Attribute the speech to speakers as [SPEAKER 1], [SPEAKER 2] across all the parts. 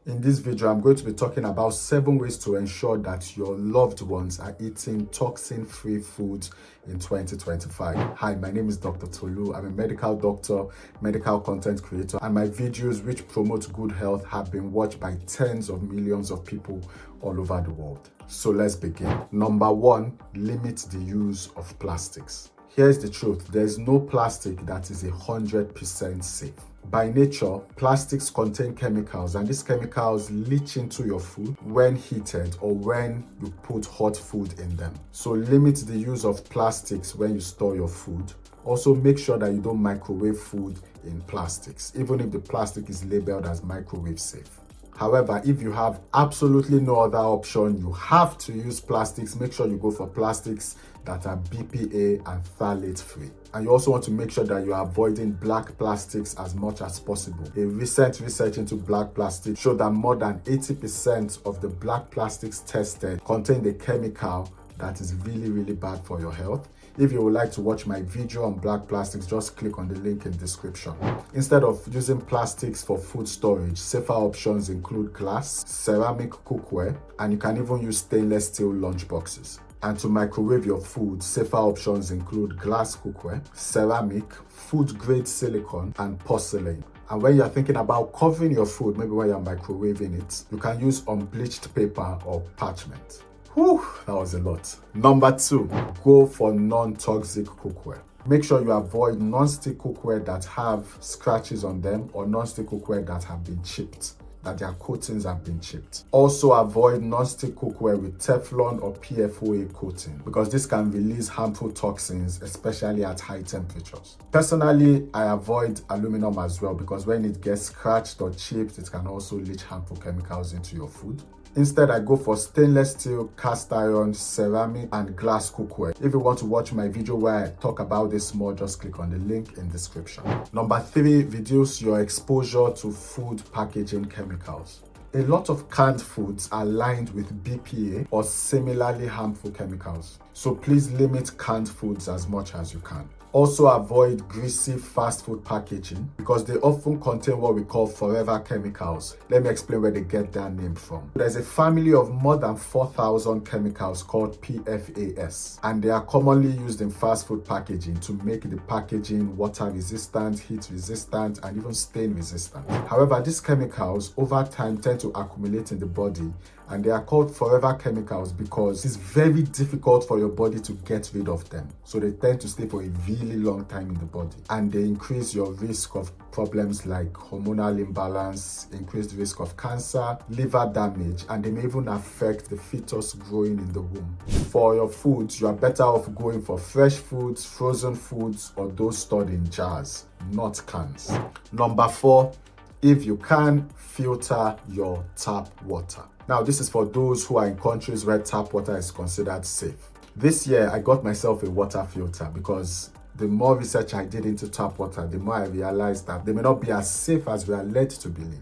[SPEAKER 1] In this video, I'm going to be talking about 7 ways to ensure that your loved ones are eating toxin-free foods in 2025. Hi, my name is Dr. Tolu. I'm a medical doctor, medical content creator, and my videos which promote good health have been watched by tens of millions of people all over the world. So let's begin. Number 1, limit the use of plastics. Here's the truth. There's no plastic that is 100% safe. By nature, plastics contain chemicals, and these chemicals leach into your food when heated or when you put hot food in them. So limit the use of plastics when you store your food. Also make sure that you don't microwave food in plastics, even if the plastic is labeled as microwave safe. However, if you have absolutely no other option, you have to use plastics. Make sure you go for plastics that are BPA and phthalate free. And you also want to make sure that you are avoiding black plastics as much as possible. A recent research into black plastic showed that more than 80% of the black plastics tested contained a chemical that is really bad for your health. If you would like to watch my video on black plastics, just click on the link in the description. Instead of using plastics for food storage, safer options include glass, ceramic cookware, and you can even use stainless steel lunch boxes. And to microwave your food, safer options include glass cookware, ceramic, food-grade silicone, and porcelain. And when you're thinking about covering your food, maybe when you're microwaving it, you can use unbleached paper or parchment. Whew, that was a lot. Number 2, go for non-toxic cookware. Make sure you avoid non-stick cookware that have scratches on them or non-stick cookware that have been chipped, that their coatings have been chipped. Also avoid non-stick cookware with Teflon or PFOA coating because this can release harmful toxins, especially at high temperatures. Personally, I avoid aluminum as well because when it gets scratched or chipped, it can also leach harmful chemicals into your food. Instead, I go for stainless steel, cast iron, ceramic, and glass cookware. If you want to watch my video where I talk about this more, just click on the link in the description. Number 3, reduce your exposure to food packaging chemicals. A lot of canned foods are lined with BPA or similarly harmful chemicals. So please limit canned foods as much as you can. Also avoid greasy fast food packaging because they often contain what we call forever chemicals. Let me explain where they get their name from. There's a family of more than 4,000 chemicals called PFAS, and they are commonly used in fast food packaging to make the packaging water resistant, heat resistant, and even stain resistant. However, these chemicals over time tend to accumulate in the body, and they are called forever chemicals because it's very difficult for your body to get rid of them. So they tend to stay for a really long time in the body, and they increase your risk of problems like hormonal imbalance, increased risk of cancer, liver damage, and they may even affect the fetus growing in the womb. For your foods, you are better off going for fresh foods, frozen foods, or those stored in jars, not cans. Number 4, if you can, filter your tap water. Now, this is for those who are in countries where tap water is considered safe. This year, I got myself a water filter because the more research I did into tap water, the more I realized that they may not be as safe as we are led to believe.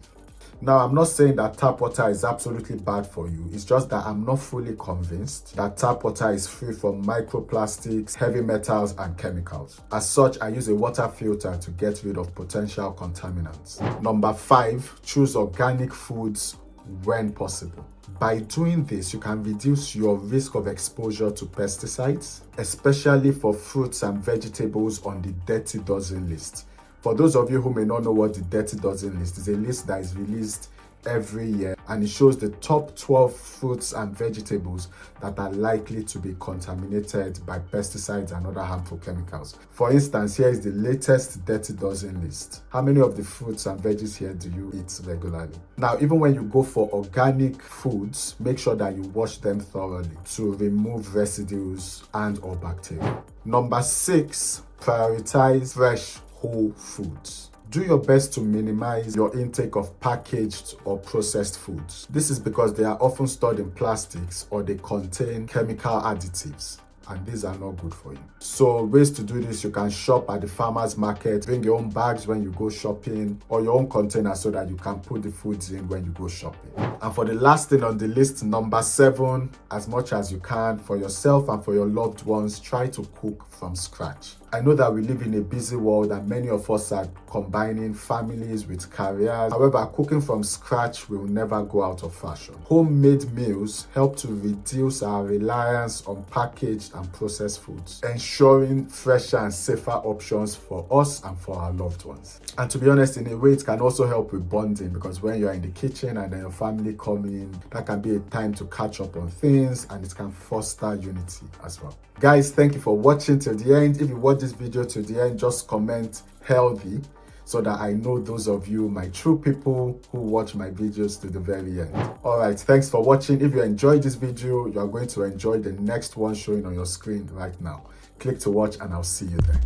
[SPEAKER 1] Now, I'm not saying that tap water is absolutely bad for you. It's just that I'm not fully convinced that tap water is free from microplastics, heavy metals, and chemicals. As such, I use a water filter to get rid of potential contaminants. Number 5, choose organic foods when possible. By doing this, you can reduce your risk of exposure to pesticides, especially for fruits and vegetables on the Dirty Dozen list. For those of you who may not know what the Dirty Dozen list is, a list that is released every year, and it shows the top 12 fruits and vegetables that are likely to be contaminated by pesticides and other harmful chemicals. For instance, here is the latest Dirty Dozen list. How many of the fruits and veggies here do you eat regularly? Now, even when you go for organic foods, make sure that you wash them thoroughly to remove residues and or bacteria. Number 6, prioritize fresh whole foods. Do your best to minimize your intake of packaged or processed foods. This is because they are often stored in plastics or they contain chemical additives, and these are not good for you. So ways to do this: you can shop at the farmer's market, bring your own bags when you go shopping, or your own container so that you can put the foods in when you go shopping. And for the last thing on the list, number 7, as much as you can for yourself and for your loved ones, try to cook from scratch. I know that we live in a busy world and many of us are combining families with careers. However, cooking from scratch will never go out of fashion. Homemade meals help to reduce our reliance on packaged and processed foods, ensuring fresher and safer options for us and for our loved ones. And to be honest, in a way, it can also help with bonding, because when you're in the kitchen and then your family come in, that can be a time to catch up on things and it can foster unity as well. Guys, thank you for watching till the end. If you watch this video to the end, just comment healthy so that I know those of you, my true people who watch my videos to the very end. All right, thanks for watching. If you enjoyed this video, you are going to enjoy the next one showing on your screen right now. Click to watch and I'll see you there.